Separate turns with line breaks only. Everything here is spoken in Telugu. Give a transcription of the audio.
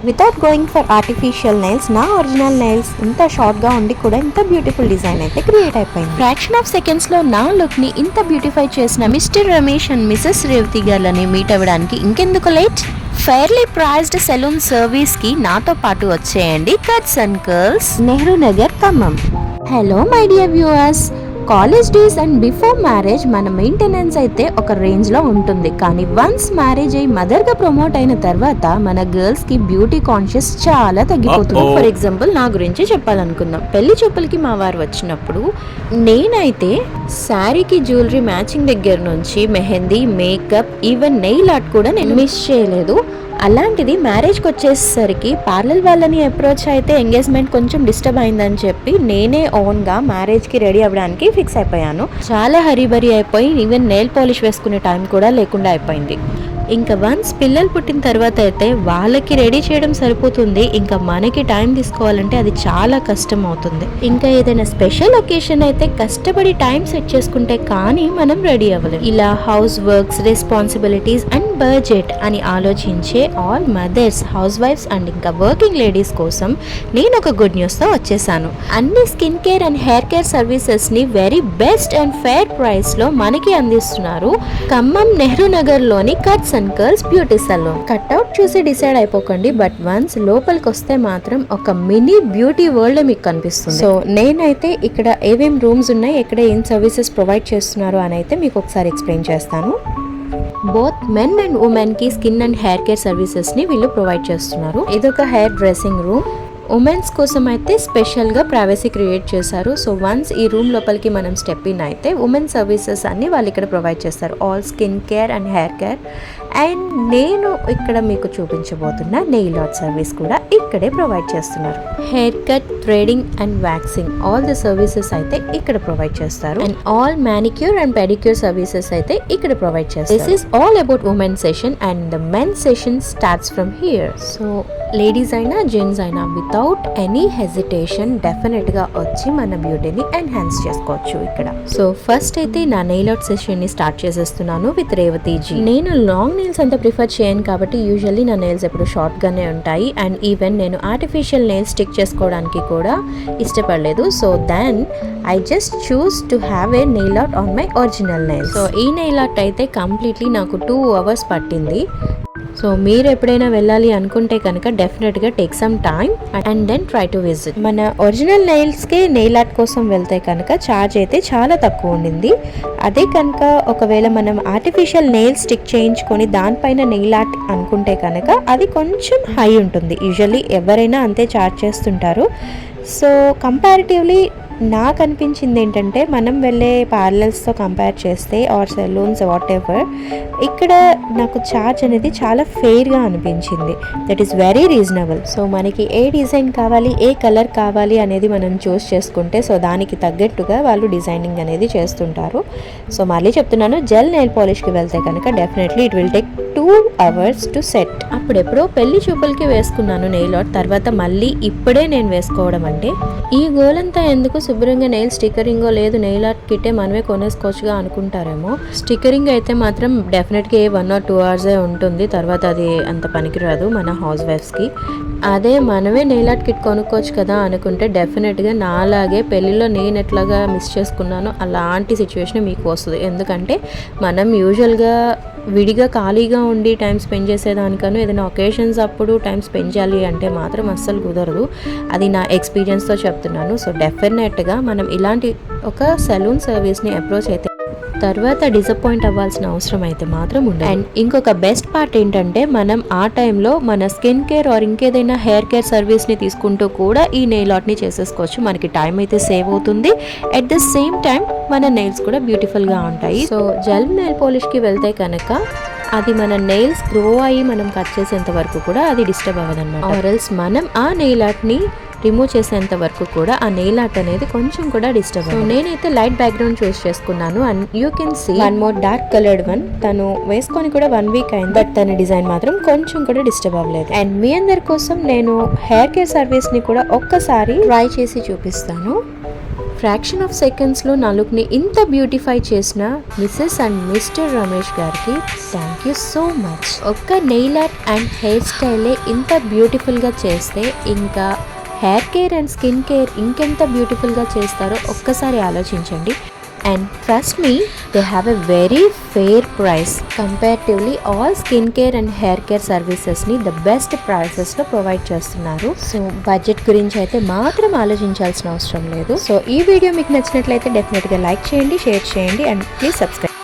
Without going for artificial nails నా ఒరిజినల్ నెయిల్స్ ఇంత షార్ట్గా ఉండి కూడా ఇంత బ్యూటిఫుల్ డిజైన్ అయితే క్రియేట్ అయిపోయింది. ఫ్రాక్షన్ ఆఫ్ సెకండ్స్లో నా లుక్ని ఇంత బ్యూటిఫై చేసిన mister Ramesh and Mrs Revathi గారిని మీట్ అవ్వడానికి ఇంకెందుకు లేట్? ఫెయిర్లీ ప్రైజ్డ్ సెలూన్ సర్వీస్కి నాతో పాటు వచ్చేయండి cuts and curls, Nehru Nagar, Khammam. Hello my dear viewers, college days and before marriage మన మెయింటెనెన్స్ అయితే ఒక రేంజ్లో ఉంటుంది. కానీ వన్స్ మ్యారేజ్ అయ్యి మదర్గా ప్రమోట్ అయిన తర్వాత మన గర్ల్స్కి బ్యూటీ కాన్షియస్ చాలా తగ్గిపోతుంది. ఫర్ ఎగ్జాంపుల్ నా గురించి చెప్పాలనుకుందాం. పెళ్లి చూపులకి మా వారు వచ్చినప్పుడు నేనైతే శారీకి జ్యువెలరీ మ్యాచింగ్ దగ్గర నుంచి mehndi, makeup, even nail art కూడా నేను మిస్ చేయలేదు. అలాంటిది మ్యారేజ్కి వచ్చేసరికి పార్లర్ వాళ్ళని అప్రోచ్ అయితే ఎంగేజ్మెంట్ కొంచెం డిస్టర్బ్ అయిందని చెప్పి నేనే ఓన్గా మ్యారేజ్కి రెడీ అవ్వడానికి ఫిక్స్ అయిపోయాను. చాలా హరీబరీ అయిపోయి ఈవెన్ నెయిల్ పాలిష్ వేసుకునే టైం కూడా లేకుండా అయిపోయింది. ఇంకా వన్స్ పిల్లలు పుట్టిన తర్వాత అయితే వాళ్ళకి రెడీ చేయడం సరిపోతుంది. ఇంకా మనకి టైం తీసుకోవాలంటే అది చాలా కష్టం అవుతుంది. ఇంకా ఏదైనా స్పెషల్ ఒకేషన్ అయితే కష్టపడి టైం సెట్ చేసుకుంటే కానీ మనం రెడీ అవ్వలేం. ఇలా house works, responsibilities and budget అని ఆలోచించే all mothers, house wives and ఇంకా వర్కింగ్ లేడీస్ కోసం నేను ఒక గుడ్ న్యూస్తో వచ్చేసాను. అన్ని skin care and hair care సర్వీసెస్ని వెరీ బెస్ట్ అండ్ ఫేర్ ప్రైస్లో మనకి అందిస్తున్నారు ఖమ్మం నెహ్రూ నగర్లోని cuts and curls beauty salon. Cutout చూసి డిసైడ్ అయిపోకండి, బట్ వన్స్ లోపలికి వస్తే మాత్రం ఒక మినీ బ్యూటీ వరల్డ్ మీకు కనిపిస్తుంది. సో నేనైతే ఇక్కడ ఏమేం రూమ్స్ ఉన్నాయి, ఎక్కడ ఏం సర్వీసెస్ ప్రొవైడ్ చేస్తున్నారు అని అయితే మీకు ఒకసారి ఎక్స్ప్లెయిన్ చేస్తాను. బోత్ మెన్ అండ్ ఉమెన్ కి skin and hair care services ని వీళ్ళు ప్రొవైడ్ చేస్తున్నారు. ఇదొక హెయిర్ డ్రెస్సింగ్ రూమ్. ఉమెన్స్ కోసం అయితే స్పెషల్గా ప్రైవసీ క్రియేట్ చేశారు. సో వన్స్ ఈ రూమ్ లోపలికి మనం స్టెప్ ఇన్ అయితే ఉమెన్ సర్వీసెస్ అన్ని వాళ్ళు ఇక్కడ ప్రొవైడ్ చేస్తారు. All skin care and hair care. And నేను ఇక్కడ మీకు చూపించబోతున్న నెయిల్ ఆర్ట్ సర్వీస్ కూడా ఇక్కడే ప్రొవైడ్ చేస్తున్నారు. Hair cut, threading and waxing all the services అయితే ఇక్కడ ప్రొవైడ్ చేస్తారు. And all manicure and pedicure services అయితే ఇక్కడ ప్రొవైడ్ చేస్తారు. This is all about women session and the men session starts from here. So ladies అయినా జెంట్స్ అయినా వితౌట్ ఎనీ హెజిటేషన్ డెఫినెట్గా వచ్చి మన బ్యూటీని ఎన్హాన్స్ చేసుకోవచ్చు ఇక్కడ. సో ఫస్ట్ అయితే నా నెయిల్ ఆర్ట్ సెషన్ని స్టార్ట్ చేసేస్తున్నాను విత్ రేవతి జీ. నేను లాంగ్ నెయిల్స్ అంతా ప్రిఫర్ చేయను కాబట్టి యూజువల్లీ నా నెయిల్స్ ఎప్పుడు షార్ట్గానే ఉంటాయి. అండ్ ఈవెన్ నేను ఆర్టిఫిషియల్ నెయిల్స్ స్టిక్ చేసుకోవడానికి కూడా ఇష్టపడలేదు. So then I just choose to have a nail art on my original nails. So ఈ నెయిల్ ఆర్ట్ అయితే కంప్లీట్లీ నాకు 2 hours పట్టింది. సో మీరు ఎప్పుడైనా వెళ్ళాలి అనుకుంటే కనుక డెఫినెట్గా take some time and then try to visit. మన ఒరిజినల్ నెయిల్స్కే నెయిల్ ఆర్ట్ కోసం వెళ్తే కనుక ఛార్జ్ అయితే చాలా తక్కువ ఉండింది. అదే కనుక ఒకవేళ మనం ఆర్టిఫిషియల్ నెయిల్స్ స్టిక్ చేయించుకొని దానిపైన నెయిల్ ఆర్ట్ అనుకుంటే కనుక అది కొంచెం హై ఉంటుంది. యూజువల్లీ ఎవరైనా అంతే ఛార్జ్ చేస్తుంటారు. సో కంపారిటివ్లీ నాకు అనిపించింది ఏంటంటే మనం వెళ్ళే పార్లర్స్తో కంపేర్ చేస్తే ఆర్ సెలూన్స్ వాట్ ఎవర్, ఇక్కడ నాకు ఛార్జ్ అనేది చాలా ఫెయిర్గా అనిపించింది. That is very reasonable. So మనకి ఏ డిజైన్ కావాలి, ఏ కలర్ కావాలి అనేది మనం చూస్ చేసుకుంటే సో దానికి తగ్గట్టుగా వాళ్ళు డిజైనింగ్ అనేది చేస్తుంటారు. సో మళ్ళీ చెప్తున్నాను, జెల్ నెయిల్ పాలిష్కి వెళ్తే కనుక definitely it will take 2 hours to set. అప్పుడెప్పుడో పెళ్లి చూపులకి వేసుకున్నాను నెయిల్ ఆర్ట్, తర్వాత మళ్ళీ ఇప్పుడే నేను వేసుకోవడం. అంటే ఈ గోల్ అంతా ఎందుకు, శుభ్రంగా నెయిల్ స్టిక్కరింగో లేదు నెయిల్ ఆర్ట్ కిట్టే మనమే కొనేసుకోవచ్చుగా అనుకుంటారేమో. స్టిక్కరింగ్ అయితే మాత్రం డెఫినెట్గా 1 or 2 hours ఉంటుంది, తర్వాత అది అంత పనికిరాదు మన హౌస్ వైఫ్స్కి. అదే మనమే నెయిల్ ఆర్ట్ కిట్ కొనుక్కోవచ్చు కదా అనుకుంటే డెఫినెట్గా నాలాగే పెళ్ళిలో నేను ఎట్లాగా మిస్ చేసుకున్నానో అలాంటి సిచ్యువేషన్ మీకు వస్తుంది. ఎందుకంటే మనం యూజువల్గా విడిగా ఖాళీగా ఉండి టైం స్పెండ్ చేసేదానికను ఏదైనా ఒకేషన్స్ అప్పుడు టైం స్పెండ్ చేయాలి అంటే మాత్రం అస్సలు కుదరదు. అది నా ఎక్స్పీరియన్స్తో చెప్తున్నాను. సో డెఫినెట్గా మనం ఇలాంటి ఒక సెలూన్ సర్వీస్ని అప్రోచ్ అయితే తర్వాత డిసప్పాయింట్ అవ్వాల్సిన అవసరం అయితే మాత్రం ఉండదు. అండ్ ఇంకొక బెస్ట్ పార్ట్ ఏంటంటే మనం ఆ టైంలో మన స్కిన్ కేర్ ఆర్ ఇంకేదైనా హెయిర్ కేర్ సర్వీస్ని తీసుకుంటూ కూడా ఈ నెయిల్ ఆర్ట్ని చేసేసుకోవచ్చు. మనకి టైం అయితే సేవ్ అవుతుంది, అట్ ద సేమ్ టైం మన నెయిల్స్ కూడా బ్యూటిఫుల్గా ఉంటాయి. సో జెల్ నెయిల్ పాలిష్కి వెళ్తే కనుక అది మన నెయిల్స్ గ్రో అయ్యి మనం కట్ చేసేంత వరకు కూడా అది డిస్టర్బ్ అవ్వదన్నమాట. ఆర్ఎల్స్ మనం ఆ నెయిల్ ఆర్ట్ని రిమూవ్ చేసేంత వరకు కూడా ఆ నెయిల్ ఆర్ట్ అనేది కొంచెం కూడా డిస్టర్బ్. సో నేనైతే లైట్ బ్యాక్గ్రౌండ్ చూస్ చేసుకున్నాను. And you can see 1 more dark coloured one. తను వేసుకొని కూడా 1 week అయింది, బట్ తన డిజైన్ మాత్రం కొంచెం కూడా డిస్టర్బ్ అవ్వలేదు. అండ్ మీ అందరి కోసం నేను హెయిర్ కేర్ సర్వీస్ని కూడా ఒక్కసారి ట్రై చేసి చూపిస్తాను. ఫ్రాక్షన్ ఆఫ్ సెకండ్స్లో నా లుక్ని ఇంత బ్యూటిఫై చేసిన మిసెస్ అండ్ మిస్టర్ రమేష్ గారికి థ్యాంక్ యూ సో మచ్. ఒక్క నెయిల్ ఆర్ట్ అండ్ హెయిర్ స్టైలే ఇంత బ్యూటిఫుల్గా చేస్తే ఇంకా hair care and skin care ఇంకెంత బ్యూటిఫుల్గా చేస్తారో ఒక్కసారి ఆలోచించండి. And trust me, they have a very fair price. Comparatively, all skincare and hair care services ni the best prices lo provide చేస్తున్నారు. సో బడ్జెట్ గురించి అయితే మాత్రం ఆలోచించాల్సిన అవసరం లేదు. సో ఈ వీడియో మీకు నచ్చినట్లయితే డెఫినెట్గా లైక్ చేయండి, షేర్ చేయండి అండ్ ప్లీజ్ సబ్స్క్రైబ్.